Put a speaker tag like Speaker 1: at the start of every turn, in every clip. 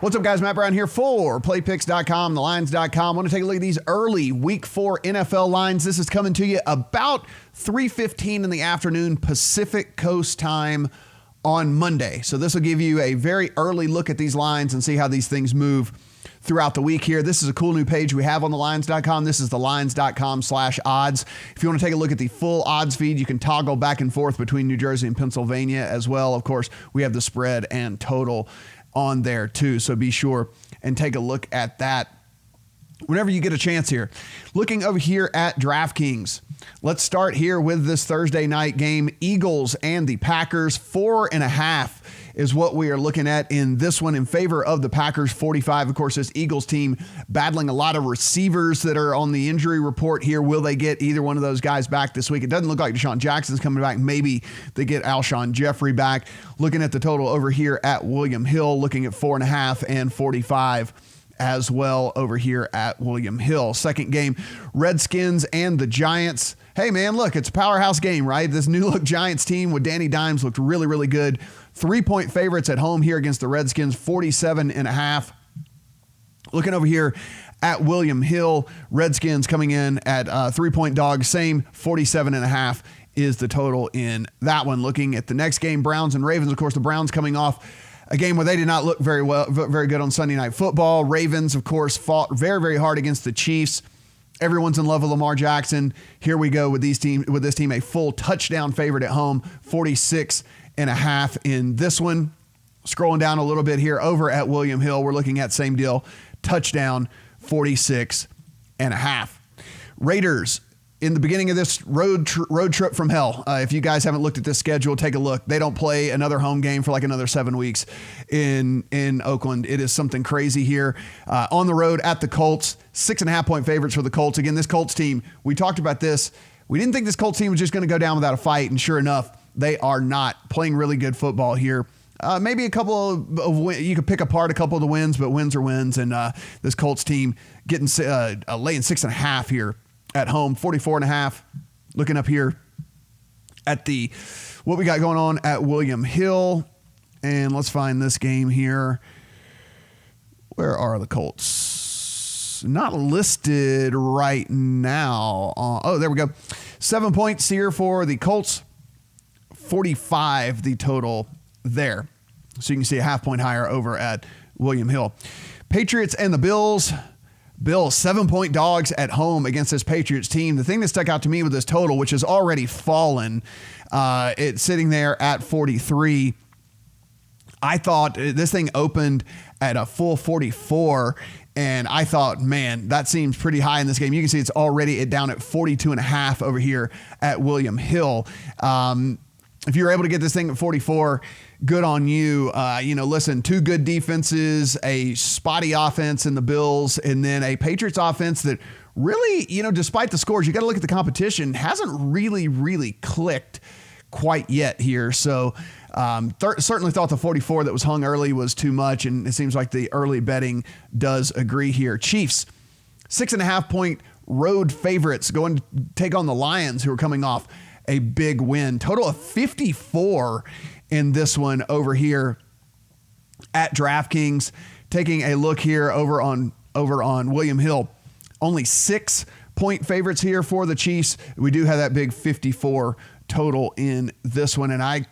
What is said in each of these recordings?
Speaker 1: What's up, guys? Matt Brown here for PlayPicks.com, TheLines.com. I want to take a look at these early Week 4 NFL lines. This is coming to you about 3:15 in the afternoon Pacific Coast time on Monday. So this will give you a very early look at these lines and see how these things move throughout the week here. This is a cool new page we have on TheLines.com. This is TheLines.com/odds. If you want to take a look at the full odds feed, you can toggle back and forth between New Jersey and Pennsylvania as well. Of course, we have the spread and total on there too, so be sure and take a look at that whenever you get a chance here. Looking over here at DraftKings, let's start here with this Thursday night game. Eagles and the Packers, 4.5 is what we are looking at in this one in favor of the Packers, 45. Of course, this Eagles team battling a lot of receivers that are on the injury report here. Will they get either one of those guys back this week? It doesn't look like Deshaun Jackson's coming back. Maybe they get Alshon Jeffrey back. Looking at the total over here at William Hill, looking at 4.5 and 45 as well over here at William Hill. Second game, Redskins and the Giants. Hey, man, look, it's a powerhouse game, right? This new-look Giants team with Danny Dimes looked really, really good. 3-point favorites at home here against the Redskins, 47.5. Looking over here at William Hill, Redskins coming in at 3-point dogs, same 47.5 is the total in that one. Looking at the next game, Browns and Ravens. Of course, the Browns coming off a game where they did not look very good on Sunday Night Football. Ravens, of course, fought very, very hard against the Chiefs. Everyone's in love with Lamar Jackson. Here we go with this team, a full touchdown favorite at home, 46.5 in this one. Scrolling down a little bit here over at William Hill, we're looking at same deal, touchdown, 46.5. Raiders in the beginning of this road trip from hell. If you guys haven't looked at this schedule, take a look. They don't play another home game for like another 7 weeks in Oakland. It is something crazy here. On the road at the Colts, 6.5-point favorites for the Colts. Again, this Colts team, we talked about this. We didn't think this Colts team was just going to go down without a fight, and sure enough, they are not playing really good football here. Maybe a couple of you could pick apart a couple of the wins, but wins are wins, and this Colts team getting laying 6.5 here at home, 44.5. Looking up here at what we got going on at William Hill. And let's find this game here. Where are the Colts? Not listed right now. Oh, there we go. 7 points here for the Colts. 45 the total there. So you can see a half-point higher over at William Hill. Patriots and the Bills. Bills, 7-point dogs at home against this Patriots team. The thing that stuck out to me with this total, which has already fallen, it's sitting there at 43. I thought this thing opened at a full 44, and I thought, man, that seems pretty high in this game. You can see it's already down at 42.5 over here at William Hill. If you're able to get this thing at 44, good on you. Listen, two good defenses, a spotty offense in the Bills, and then a Patriots offense that really, despite the scores, you got to look at the competition, hasn't really clicked quite yet here. So certainly thought the 44 that was hung early was too much, and it seems like the early betting does agree here. Chiefs, 6.5-point road favorites going to take on the Lions, who are coming off a big win. Total of 54 in this one over here at DraftKings. Taking a look here over on William Hill. Only 6-point favorites here for the Chiefs. We do have that big 54 total in this one. And I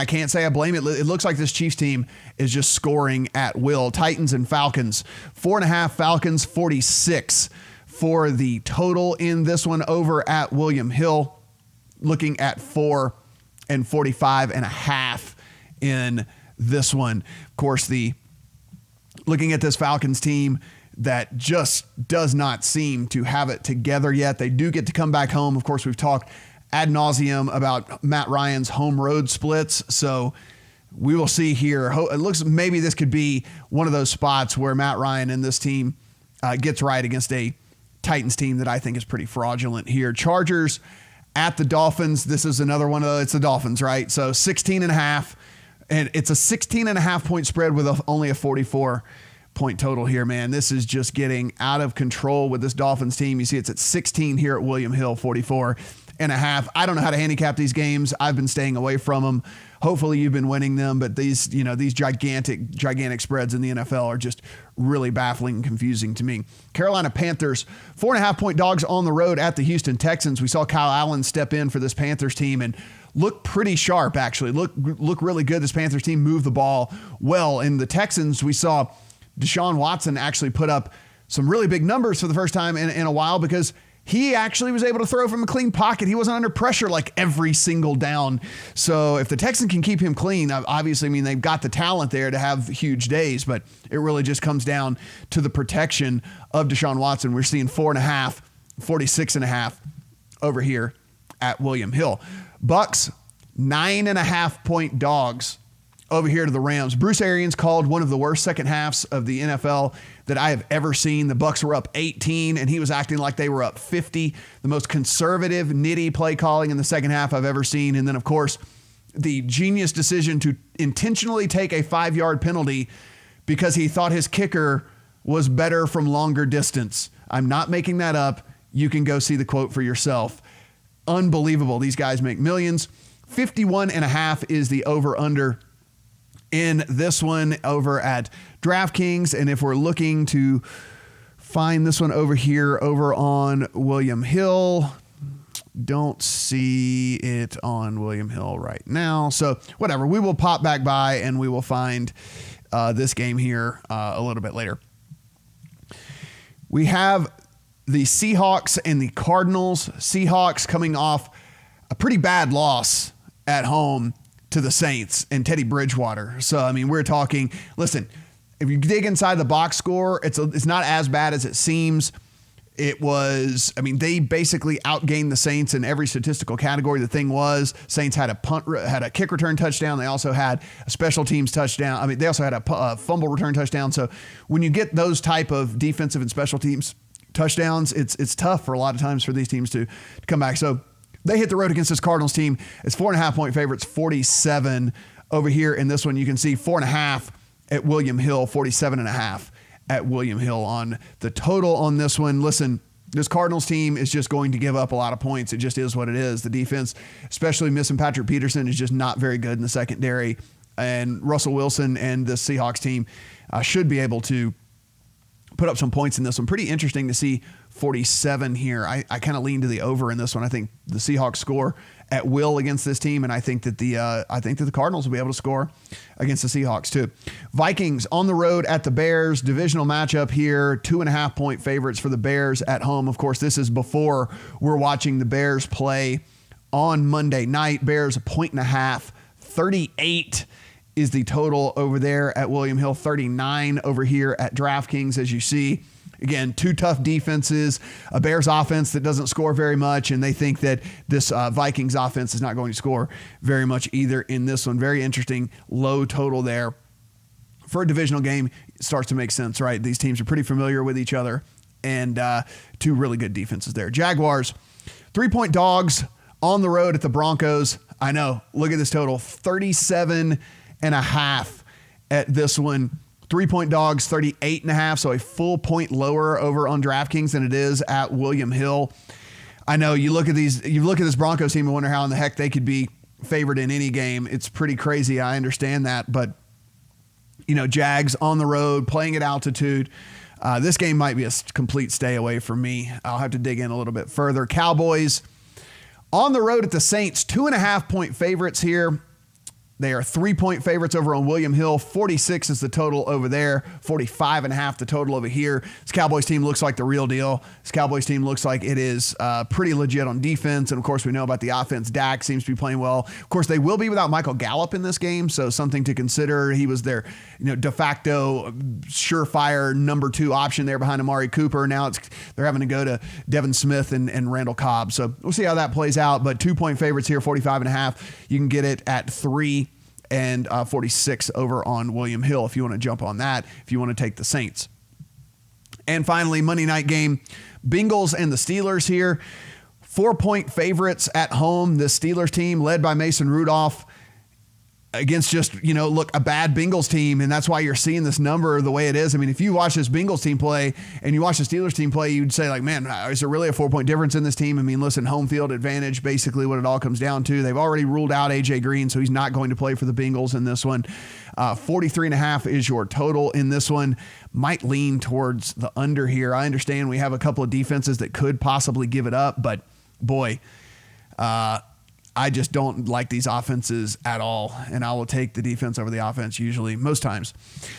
Speaker 1: can't say I blame it. It looks like this Chiefs team is just scoring at will. Titans and Falcons, 4.5 Falcons, 46 for the total in this one over at William Hill. Looking at 4 and 45.5 in this one. Of course, looking at this Falcons team that just does not seem to have it together yet. They do get to come back home. Of course, we've talked ad nauseum about Matt Ryan's home road splits. So we will see here. It looks maybe this could be one of those spots where Matt Ryan and this team gets right against a Titans team that I think is pretty fraudulent here. Chargers at the Dolphins. This is another one it's the Dolphins, right? So 16.5, and it's a 16.5-point spread with only a 44-point total here, man. This is just getting out of control with this Dolphins team. You see it's at 16 here at William Hill, 44.5. I don't know how to handicap these games. I've been staying away from them. hopefully you've been winning them, but these gigantic spreads in the NFL are just really baffling and confusing to me. Carolina Panthers, 4.5-point dogs on the road at the Houston Texans. We saw Kyle Allen step in for this Panthers team and look pretty sharp, actually. Look really good. This Panthers team moved the ball well. In the Texans, we saw Deshaun Watson actually put up some really big numbers for the first time in a while because he actually was able to throw from a clean pocket. He wasn't under pressure like every single down. So if the Texans can keep him clean, obviously, I mean, they've got the talent there to have huge days, but it really just comes down to the protection of Deshaun Watson. We're seeing 4.5, 46.5 over here at William Hill. Bucks, 9.5-point dogs over here to the Rams. Bruce Arians called one of the worst second halves of the NFL that I have ever seen. The Bucks were up 18, and he was acting like they were up 50. The most conservative, nitty play calling in the second half I've ever seen. And then, of course, the genius decision to intentionally take a 5-yard penalty because he thought his kicker was better from longer distance. I'm not making that up. You can go see the quote for yourself. Unbelievable. These guys make millions. 51.5 is the over-under in this one over at DraftKings. And if we're looking to find this one over here over on William Hill, don't see it on William Hill right now. So whatever, we will pop back by and we will find this game here a little bit later. We have the Seahawks and the Cardinals. Seahawks coming off a pretty bad loss at home to the Saints and Teddy Bridgewater. So, I mean, we're talking, listen, if you dig inside the box score, it's not as bad as it seems. It was, I mean, they basically outgained the Saints in every statistical category. The thing was, Saints had a kick return touchdown. They also had a special teams touchdown. I mean, they also had a fumble return touchdown. So when you get those type of defensive and special teams touchdowns, it's tough for a lot of times for these teams to come back. So they hit the road against this Cardinals team. It's 4.5-point favorites, 47 over here. In this one, you can see 4.5 at William Hill, 47.5 at William Hill on the total on this one. Listen, this Cardinals team is just going to give up a lot of points. It just is what it is. The defense, especially missing Patrick Peterson, is just not very good in the secondary. And Russell Wilson and the Seahawks team should be able to put up some points in this one. Pretty interesting to see 47 here. I kind of lean to the over in this one. I think the Seahawks score at will against this team, and I think that the Cardinals will be able to score against the Seahawks too. Vikings on the road at the Bears. Divisional matchup here. 2.5-point favorites for the Bears at home. Of course, this is before we're watching the Bears play on Monday night. Bears 1.5. 38 is the total over there at William Hill. 39 over here at DraftKings, as you see. Again, two tough defenses, a Bears offense that doesn't score very much, and they think that this Vikings offense is not going to score very much either in this one. Very interesting low total there. For a divisional game, it starts to make sense, right? These teams are pretty familiar with each other, and two really good defenses there. Jaguars, 3-point dogs on the road at the Broncos. I know, look at this total, 37.5 at this one. 3-point dogs, 38.5, so a full point lower over on DraftKings than it is at William Hill. I know you look at this Broncos team and wonder how in the heck they could be favored in any game. It's pretty crazy. I understand that, but Jags on the road, playing at altitude. This game might be a complete stay away from me. I'll have to dig in a little bit further. Cowboys on the road at the Saints, 2.5-point favorites here. They are 3-point favorites over on William Hill. 46 is the total over there. 45.5 the total over here. This Cowboys team looks like the real deal. This Cowboys team looks like it is pretty legit on defense. And, of course, we know about the offense. Dak seems to be playing well. Of course, they will be without Michael Gallup in this game, so something to consider. He was their de facto surefire number 2 option there behind Amari Cooper. Now they're having to go to Devin Smith and Randall Cobb. So we'll see how that plays out. But 2-point favorites here, 45.5. You can get it at 3 and 46 over on William Hill if you want to jump on that, if you want to take the Saints. And finally, Monday night game, Bengals and the Steelers here. 4-point favorites at home. The Steelers team led by Mason Rudolph against just, look, a bad Bengals team. And that's why you're seeing this number the way it is. I mean, if you watch this Bengals team play and you watch the Steelers team play, you'd say like, man, is there really a 4-point difference in this team? I mean, listen, home field advantage, basically what it all comes down to. They've already ruled out AJ Green, so he's not going to play for the Bengals in this one. 43.5 is your total in this one. Might lean towards the under here. I understand we have a couple of defenses that could possibly give it up, but boy, I just don't like these offenses at all, and I will take the defense over the offense usually, most times.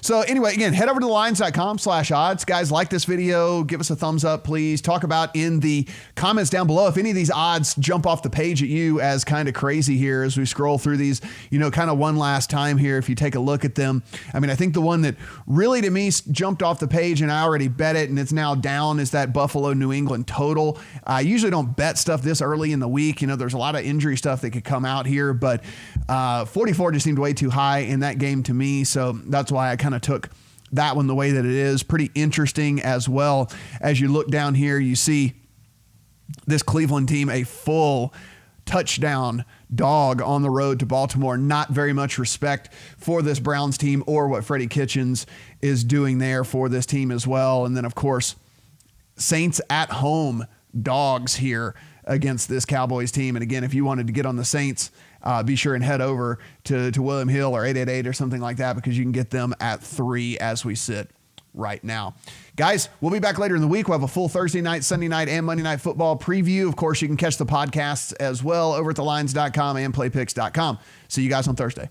Speaker 1: So anyway, again, head over to thelines.com/odds. Guys, like this video, give us a thumbs up, please. Talk about in the comments down below if any of these odds jump off the page at you as kind of crazy here as we scroll through these, kind of one last time here if you take a look at them. I mean, I think the one that really to me jumped off the page, and I already bet it, and it's now down, is that Buffalo-New England total. I usually don't bet stuff this early in the week. There's a lot of injury stuff that could come out here, but 44 just seemed way too high in that game to me. So that's why I kind of took that one the way that it is. Pretty interesting as well. As you look down here, you see this Cleveland team, a full touchdown dog on the road to Baltimore. Not very much respect for this Browns team or what Freddie Kitchens is doing there for this team as well. And then of course, Saints at home dogs here against this Cowboys team. And again, if you wanted to get on the Saints, be sure and head over to William Hill or 888 or something like that, because you can get them at 3 as we sit right now. Guys, we'll be back later in the week. We'll have a full Thursday night, Sunday night, and Monday night football preview. Of course, you can catch the podcasts as well over at thelines.com and playpicks.com. See you guys on Thursday.